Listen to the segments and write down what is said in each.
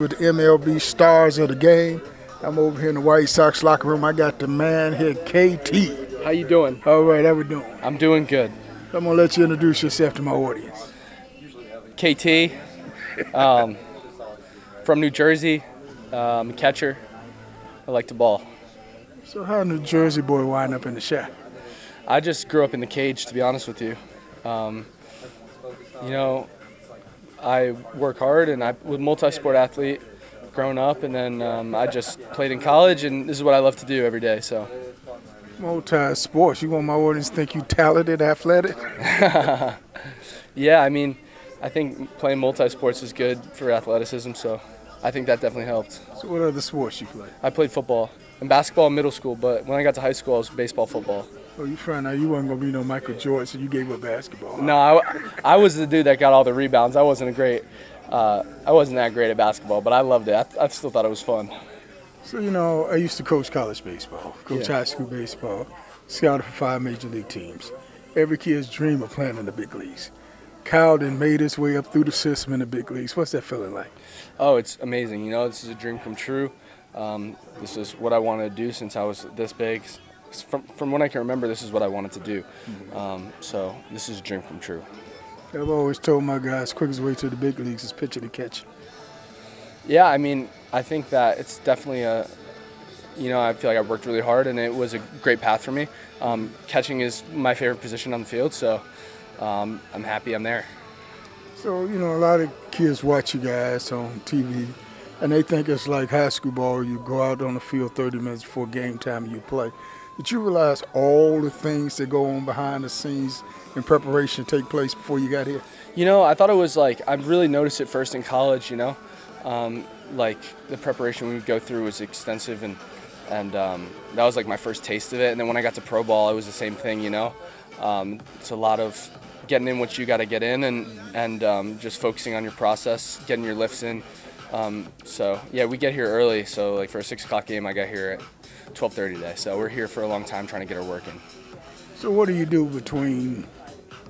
With the MLB stars of the game. I'm over here in the White Sox locker room. I got the man here, KT. How you doing? All right, how we doing? I'm doing good. I'm gonna let you introduce yourself to my audience. KT, um, from New Jersey, catcher. I like to ball. So how New Jersey boy wind up in the shack? I just grew up in the cage, to be honest with you. Um, you know, I work hard, and I was a multi-sport athlete growing up, and then I just played in college, and this is what I love to do every day. So, Multi-sports. You want my audience to think you talented, athletic? yeah, I mean, I think playing multi-sports is good for athleticism, so I think that definitely helped. So what other sports you play? I played football and basketball in middle school, but when I got to high school, I was baseball, football. Oh, you found out you wasn't gonna be no Michael Jordan, so you gave up basketball. No, I was the dude that got all the rebounds. I wasn't that great at basketball, but I loved it. I still thought it was fun. So I used to coach college baseball, coach high school baseball, scouted for 5 major league teams. Every kid's dream of playing in the big leagues. Kyle then made his way up through the system in the big leagues. What's that feeling like? Oh, it's amazing. This is a dream come true. This is what I wanted to do since I was this big. From when I can remember, this is what I wanted to do. So this is a dream come true. I've always told my guys, quickest way to the big leagues is pitching to catch. Yeah, I mean, I think that it's definitely I feel like I worked really hard, and it was a great path for me. Catching is my favorite position on the field, so I'm happy I'm there. So, a lot of kids watch you guys on TV, and they think it's like high school ball. You go out on the field 30 minutes before game time and you play. Did you realize all the things that go on behind the scenes in preparation take place before you got here? I thought it was I really noticed it first in college, like the preparation we would go through was extensive, and that was like my first taste of it. And then when I got to pro ball, it was the same thing, It's a lot of getting in what you got to get in, and just focusing on your process, getting your lifts in. So yeah, we get here early. So like for a 6 o'clock game, I got here at 12:30 today. So we're here for a long time trying to get our work in. So what do you do between,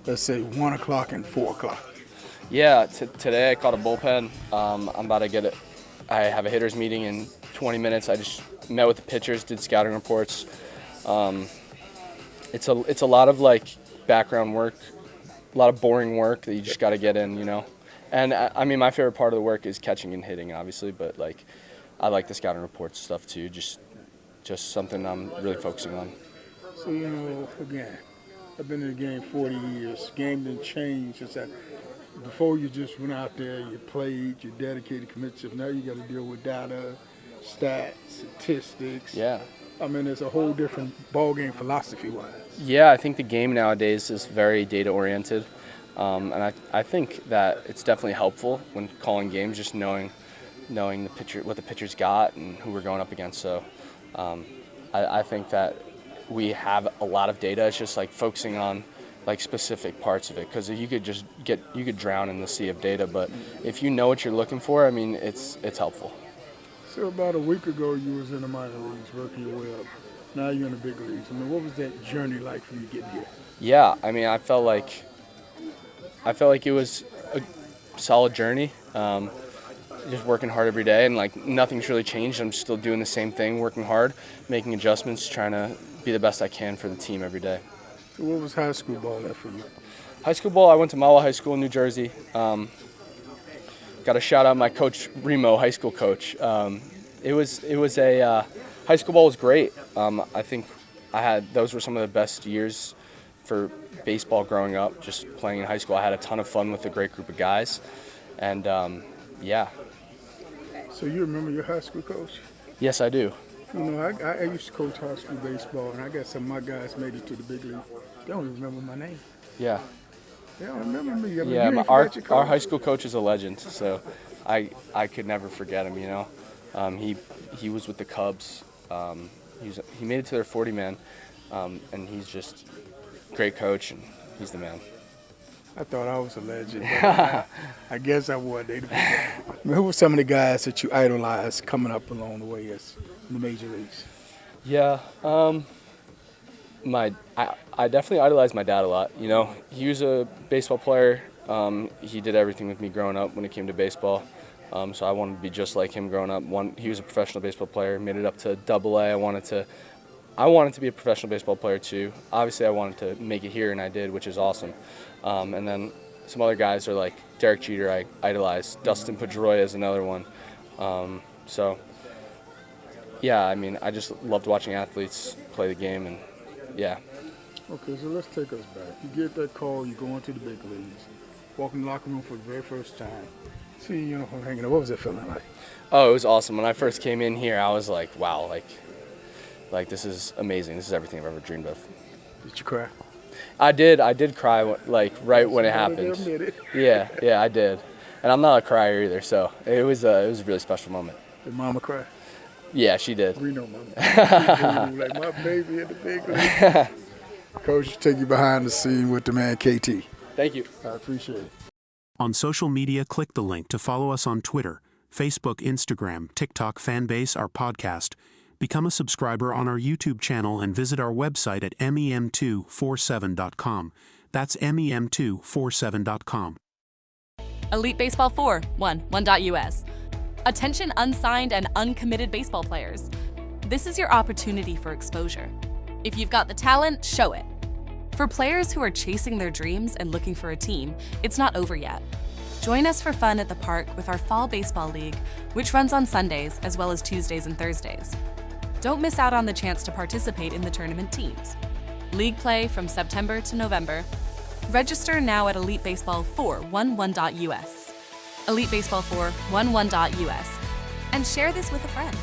let's say, 1 o'clock and 4 o'clock? Yeah, today I caught a bullpen. I'm about to get it. I have a hitters meeting in 20 minutes. I just met with the pitchers, did scouting reports. It's a lot of background work, a lot of boring work that you just got to get in, And I mean, my favorite part of the work is catching and hitting, obviously, but I like the scouting reports stuff too. Just something I'm really focusing on. So again, I've been in the game 40 years. Game didn't change since that. Before you just went out there, you played, you dedicated, committed. Now you got to deal with data, stats, statistics. Yeah. I mean, it's a whole different ballgame philosophy-wise. Yeah, I think the game nowadays is very data-oriented. And I think that it's definitely helpful when calling games, just knowing the pitcher, what the pitcher's got, and who we're going up against. So I think that we have a lot of data. It's just focusing on specific parts of it, because you could drown in the sea of data. But if you know what you're looking for, I mean, it's helpful. So about a week ago, you was in the minor leagues working your way up. Now you're in the big leagues. I mean, what was that journey like for you getting here? Yeah, I mean, I felt like it was a solid journey. Just working hard every day, and nothing's really changed. I'm still doing the same thing, working hard, making adjustments, trying to be the best I can for the team every day. So what was high school ball like for you? High school ball, I went to Mawa High School in New Jersey. Got to shout out my coach, Remo, high school coach. It was a high school ball was great. I think those were some of the best years for baseball growing up, just playing in high school. I had a ton of fun with a great group of guys, and yeah. So you remember your high school coach? Yes, I do. I used to coach high school baseball, and I got some of my guys made it to the big league. They don't even remember my name. Yeah. They don't remember me. I mean, Yeah, our high school coach is a legend, so I could never forget him. He was with the Cubs. He made it to their 40-man, and he's just a great coach, and he's the man. I thought I was a legend. I guess I was. Who were some of the guys that you idolized coming up along the way in the major leagues? Yeah, I definitely idolized my dad a lot. He was a baseball player. He did everything with me growing up when it came to baseball. So I wanted to be just like him growing up. He was a professional baseball player, made it up to AA. I wanted to be a professional baseball player too. Obviously, I wanted to make it here, and I did, which is awesome. And then some other guys are like Derek Jeter, I idolize. Dustin Pedroia is another one. So, yeah, I mean, I just loved watching athletes play the game, and yeah. Okay, so let's take us back. You get that call, you go into the big leagues, walk in the locker room for the very first time, see your uniform hanging up. What was that feeling like? Oh, it was awesome. When I first came in here, I was like, wow, like this is amazing. This is everything I've ever dreamed of. Did you cry? I did cry like right when it happened. Admit it. Yeah, I did. And I'm not a crier either, so it was a really special moment. Did Mama cry? Yeah, she did. We know Mama. Like my baby in the big league. Coach, take you behind the scene with the man KT. Thank you. I appreciate it. On social media, click the link to follow us on Twitter, Facebook, Instagram, TikTok, Fanbase, our podcast. Become a subscriber on our YouTube channel and visit our website at mem247.com. That's mem247.com. Elite Baseball 4, 1.US. Attention unsigned and uncommitted baseball players. This is your opportunity for exposure. If you've got the talent, show it. For players who are chasing their dreams and looking for a team, it's not over yet. Join us for fun at the park with our Fall Baseball League, which runs on Sundays as well as Tuesdays and Thursdays. Don't miss out on the chance to participate in the tournament teams. League play from September to November. Register now at Elite Baseball 4, 1.US. Elite Baseball 4, 1.US. And share this with a friend.